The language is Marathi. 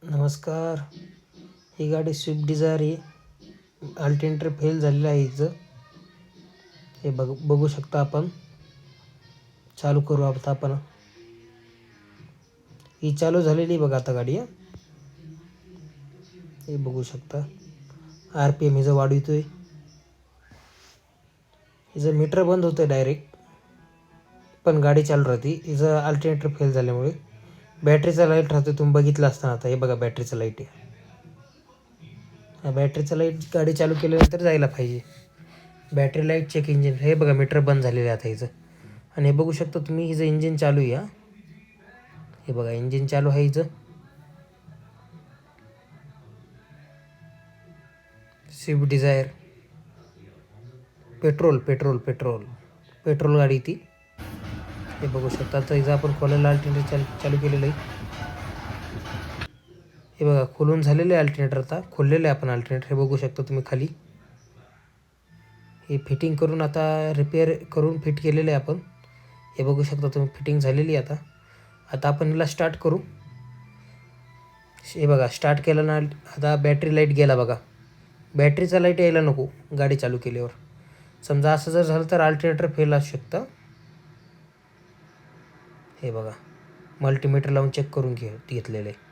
नमस्कार. ही गाडी स्विफ्ट डिझायर आहे. अल्टरनेटर फेल झालेलं आहे हिचं. हे बघू शकता आपण. चालू करू आता आपण. ही चालू झालेली बघा आता गाडी. हे बघू शकता. RPM हिचं वाढवतोय. हिचं मीटर बंद होतं डायरेक्ट, पण गाडी चालू राहते. हिचं अल्टरनेटर फेल झाल्यामुळे बॅटरीचा लाईट राहतो. तुम्ही बघितलं असताना. आता हे बघा बॅटरीचा लाईट आहे. बॅटरीचा लाईट गाडी चालू केल्यानंतर जायला पाहिजे. Battery light check engine. हे बघा मीटर बंद झालेलं आहे आता हिचं. आणि हे बघू शकता तुम्ही हिचं इंजिन चालू आहे. हे बघा इंजिन चालू आहे हिचं. स्विफ्ट डिझायर पेट्रोल गाडी ती. हे बघू शकता. आता हिचं आपण खोलायला अल्टरनेटर चालू केलेलं आहे. हे बघा खोलून झालेलं आहे अल्टरनेटर. आता खोललेलं आहे आपण अल्टरनेटर. हे बघू शकता तुम्ही खाली. हे फिटिंग करून आता रिपेअर करून फिट केलेलं आहे आपण. हे बघू शकता तुम्ही फिटिंग झालेली आहे आता आपण हिला स्टार्ट करू. हे बघा स्टार्ट केलं ना. आता बॅटरी लाईट गेला बघा. बॅटरीचा लाईट यायला नको गाडी चालू केल्यावर. समजा असं जर झालं तर अल्टरनेटर फेल असू शकतं. हे बघा मल्टीमीटर लावून चेक करून घेतलेलं आहे.